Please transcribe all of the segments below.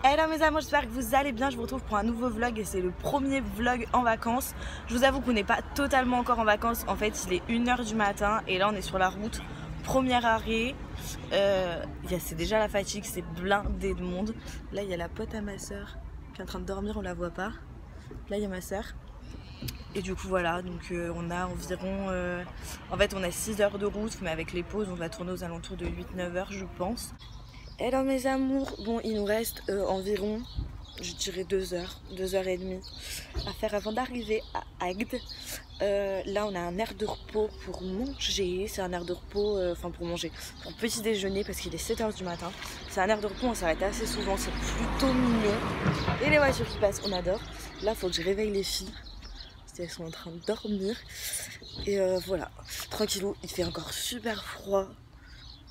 Hello mes amours, j'espère que vous allez bien. Je vous retrouve pour un nouveau vlog et c'est le premier vlog en vacances. Je vous avoue qu'on n'est pas totalement encore en vacances. En fait, il est 1 h du matin et là on est sur la route. Premier arrêt. C'est déjà la fatigue, c'est blindé de monde. Là il y a la pote à ma soeur qui est en train de dormir, on la voit pas. Là il y a ma soeur. Et du coup voilà, donc on a environ... En fait on a 6 heures de route, mais avec les pauses on va tourner aux alentours de 8-9 heures je pense. Hello mes amours, bon il nous reste environ, je dirais 2 heures, 2 heures et demie à faire avant d'arriver à Agde. Là on a un aire de repos pour manger, c'est un aire de repos, pour manger, pour petit déjeuner parce qu'il est 7 heures du matin. C'est un aire de repos, on s'arrête assez souvent, c'est plutôt mignon. Et les voitures qui passent, on adore. Là faut que je réveille les filles, parce qu'elles sont en train de dormir. Et voilà, tranquillou, il fait encore super froid.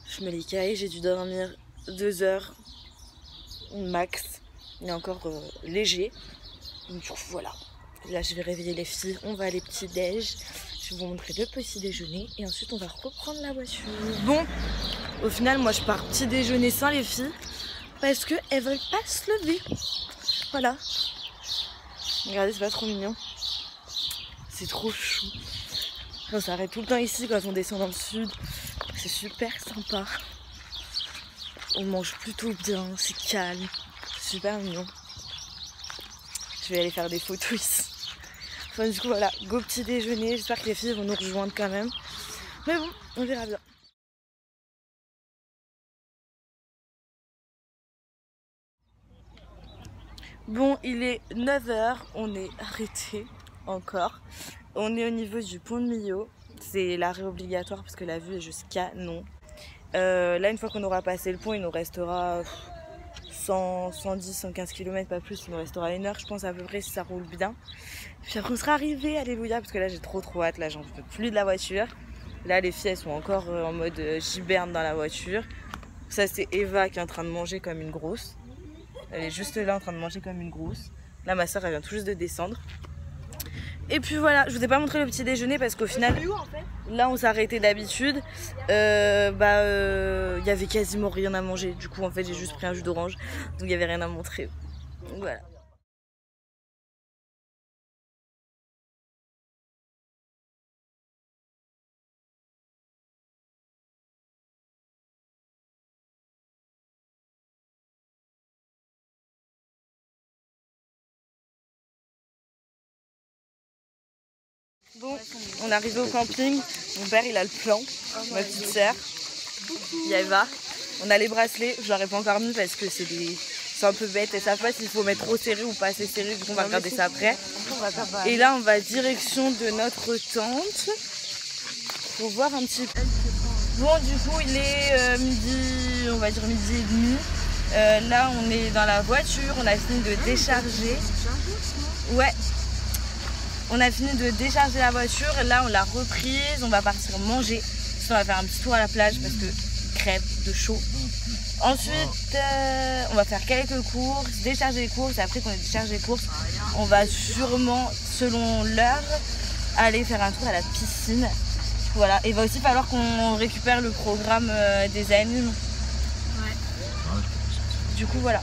Je mets les cahiers, j'ai dû dormir 2 heures max, il est encore léger, donc du coup voilà, là je vais réveiller les filles, on va aller petit déj, je vais vous montrer le petit déjeuner et ensuite on va reprendre la voiture. Bon, au final moi je pars petit déjeuner sans les filles parce que elles veulent pas se lever, voilà, regardez c'est pas trop mignon, c'est trop chou. On s'arrête tout le temps ici quand on descend dans le sud, c'est super sympa. On mange plutôt bien, c'est calme, c'est super mignon. Je vais aller faire des photos ici. Enfin, du coup voilà, go petit déjeuner, j'espère que les filles vont nous rejoindre quand même. Mais bon, on verra bien. Bon, il est 9 h, on est arrêté encore. On est au niveau du pont de Millau. C'est l'arrêt obligatoire parce que la vue est juste canon. Là une fois qu'on aura passé le pont il nous restera 110-115 km, pas plus, il nous restera 1 heure je pense à peu près si ça roule bien. Puis après on sera arrivé, alléluia, parce que là j'ai trop hâte, là j'en peux plus de la voiture. Là les filles elles sont encore en mode giberne dans la voiture. Ça c'est Eva qui est en train de manger comme une grosse. Elle est juste là en train de manger comme une grosse. Là ma soeur elle vient tout juste de descendre. Et puis voilà, je vous ai pas montré le petit déjeuner parce qu'au final, là on s'est arrêté d'habitude, y avait quasiment rien à manger. Du coup en fait j'ai juste pris un jus d'orange, donc il y avait rien à montrer. Donc, voilà. Bon, on est arrivé au camping, mon père il a le plan, ma petite sœur, il y a Eva. On a les bracelets, je leur ai pas encore mis parce que c'est un peu bête, elles savent pas s'il faut mettre trop serré ou pas assez serré, du coup on va regarder ça après. Et là on va direction de notre tente pour voir un petit peu. Bon du coup il est midi, on va dire midi et demi. Là on est dans la voiture, on a fini de décharger. Ouais. On a fini de décharger la voiture, là on l'a reprise, on va partir manger. Ensuite, on va faire un petit tour à la plage parce que crève de chaud. Ensuite on va faire quelques courses, décharger les courses, et après qu'on ait déchargé les courses, on va sûrement, selon l'heure, aller faire un tour à la piscine. Voilà, et il va aussi falloir qu'on récupère le programme des animes. Ouais. Du coup voilà.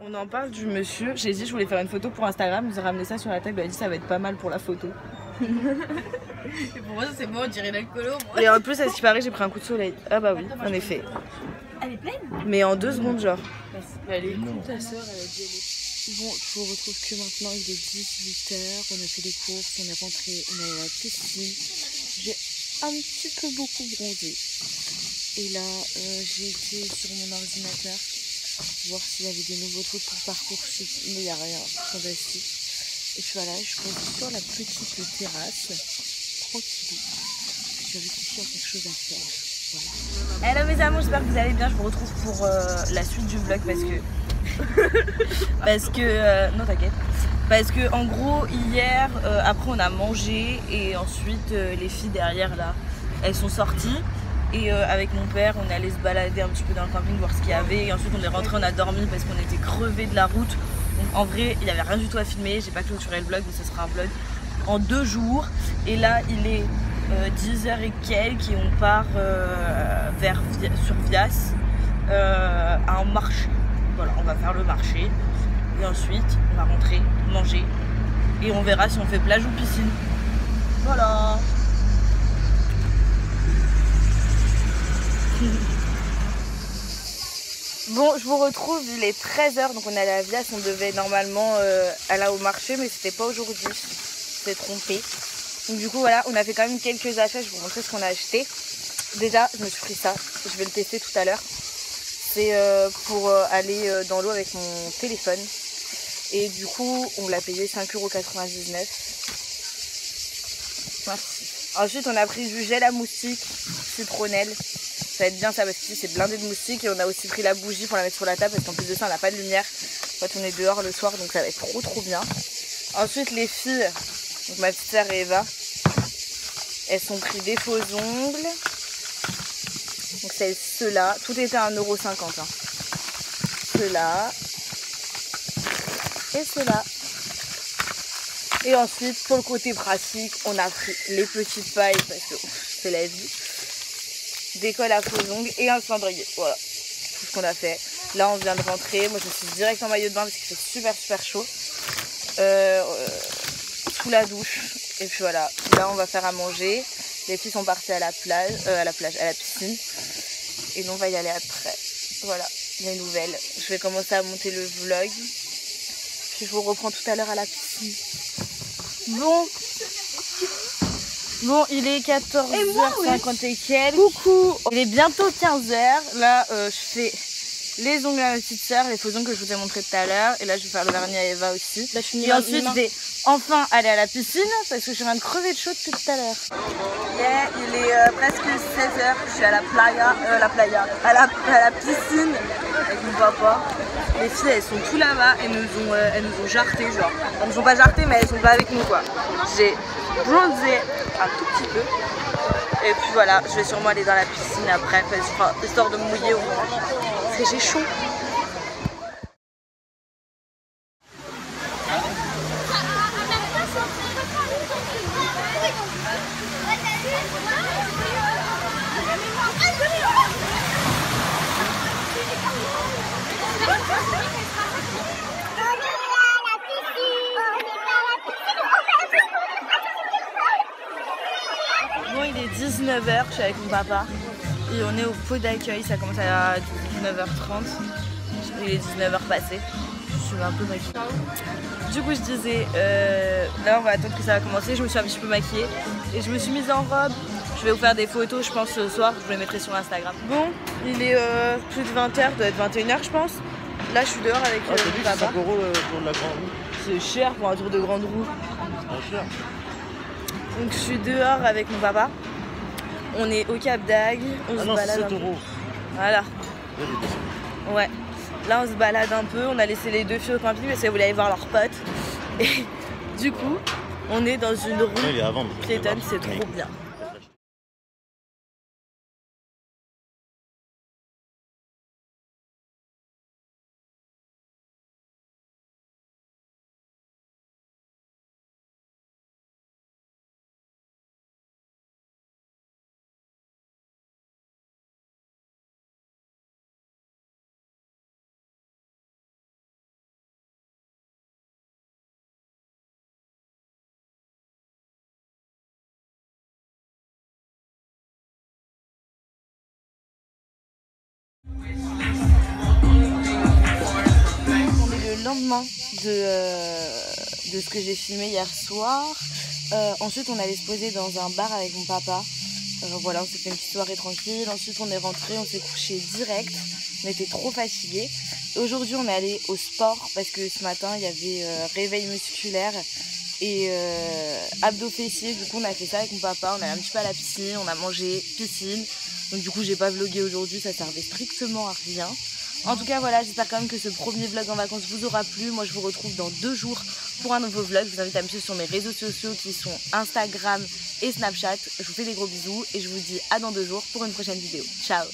On en parle du monsieur, j'ai dit je voulais faire une photo pour Instagram, il nous a ramené ça sur la table, il a dit ça va être pas mal pour la photo. Et pour moi c'est bon, on dirait l'alcoolo. Et en plus à ce qui paraît j'ai pris un coup de soleil. Ah bah oui, en effet. Elle est pleine? Mais en 2 secondes genre. Elle est cool ta soeur, elle a dit elle est... Bon, je vous retrouve que maintenant, il est 18 h, on a fait des courses, on est rentré, on est allé à la piscine. J'ai un petit peu beaucoup bronzé. Et là j'ai été sur mon ordinateur voir s'il y avait des nouveaux trucs pour Parcoursup, mais il n'y a rien, fantastique. Et puis voilà, je pose sur la petite terrasse, tranquille. Je réfléchis à quelque chose à faire. Voilà. Hello mes amours, j'espère que vous allez bien. Je vous retrouve pour la suite du vlog parce que non t'inquiète, Parce que en gros hier, après on a mangé et ensuite les filles derrière là, elles sont sorties. Et avec mon père, on est allé se balader un petit peu dans le camping, voir ce qu'il y avait. Et ensuite on est rentré, on a dormi parce qu'on était crevés de la route. Donc en vrai, il n'y avait rien du tout à filmer. J'ai pas clôturé le vlog, mais ce sera un vlog en 2 jours. Et là, il est 10h et quelques et on part sur Vias à un marché. Voilà, on va faire le marché. Et ensuite, on va rentrer, manger. Et on verra si on fait plage ou piscine. Voilà. Bon, je vous retrouve, il est 13h, donc on est allé à Vias, on devait normalement aller au marché, mais c'était pas aujourd'hui, je me suis trompée. Donc du coup voilà, on a fait quand même quelques achats, je vais vous montrer ce qu'on a acheté. Déjà, je me suis pris ça, je vais le tester tout à l'heure. C'est pour aller dans l'eau avec mon téléphone. Et du coup, on l'a payé 5,99 €. Merci. Ensuite, on a pris du gel à moustiques, citronnelle. Ça va être bien ça parce que c'est blindé de moustiques. Et on a aussi pris la bougie pour la mettre sur la table parce qu'en plus de ça, on n'a pas de lumière quand on est dehors le soir. Donc ça va être trop bien. Ensuite, les filles, donc ma petite sœur et Eva, elles sont pris des faux ongles. Donc c'est ceux-là. Tout était à 1,50 €. Hein. Ceux-là. Et ceux-là. Et ensuite, pour le côté pratique, on a pris les petites pailles parce que c'est la vie. Des colles à faux ongles et un cendrier. Voilà, tout ce qu'on a fait. Là, on vient de rentrer. Moi, je suis direct en maillot de bain parce qu'il fait super chaud. Sous la douche. Et puis voilà, là, on va faire à manger. Les filles sont parties à la plage, à la piscine. Et nous, on va y aller après. Voilà, les nouvelles. Je vais commencer à monter le vlog. Puis je vous reprends tout à l'heure à la piscine. Bon, il est 14h50 et quelques. Coucou. Il est bientôt 15h. Là, je fais les ongles à ma petite sœur, les faux ongles que je vous ai montré tout à l'heure. Et là, je vais faire le vernis à Eva aussi. Là, et ensuite, je vais enfin aller à la piscine parce que je suis en train de crever de chaud depuis tout à l'heure. Yeah, il est presque 16h. Je suis à la playa, à la piscine avec mon papa. Les filles, elles sont tout là-bas, elles nous ont jarté, genre. Elles nous ont pas jarté, mais elles sont pas avec nous, quoi. J'ai bronzé un tout petit peu. Et puis voilà, je vais sûrement aller dans la piscine après, histoire de me mouiller au moins. Parce que j'ai chaud. Bon, il est 19h, je suis avec mon papa et on est au pot d'accueil, ça commence à 19h30, il est 19h passé, je suis un peu maquillée. Du coup je disais, là on va attendre que ça va commencer, je me suis un petit peu maquillée et je me suis mise en robe. Je vais vous faire des photos je pense ce soir, je vous les mettrai sur Instagram. Bon, il est plus de 20h, doit être 21h je pense. Là je suis dehors avec mon papa. C'est 5 € pour la grande roue. C'est cher pour un tour de grande roue. C'est cher. Donc je suis dehors avec mon papa. On est au Cap d'Agde, on se balade. 7 €. Voilà. Ouais. Là on se balade un peu, on a laissé les 2 filles au camping parce qu'elles voulaient aller voir leurs potes. Et du coup, on est dans une rue piétonne, c'est trop bien. On est le lendemain de ce que j'ai filmé hier soir. Ensuite on allait se poser dans un bar avec mon papa. Voilà, on s'est fait une petite soirée tranquille. Ensuite on est rentré, on s'est couché direct. On était trop fatigués. Aujourd'hui on est allé au sport parce que ce matin il y avait réveil musculaire et abdos fessiers. Du coup on a fait ça avec mon papa. On est allé un petit peu à la piscine, on a mangé piscine. Donc du coup j'ai pas vlogué aujourd'hui, ça servait strictement à rien. En tout cas voilà, j'espère quand même que ce premier vlog en vacances vous aura plu. Moi je vous retrouve dans 2 jours pour un nouveau vlog. Je vous invite à me suivre sur mes réseaux sociaux qui sont Instagram et Snapchat. Je vous fais des gros bisous et je vous dis à dans 2 jours pour une prochaine vidéo. Ciao.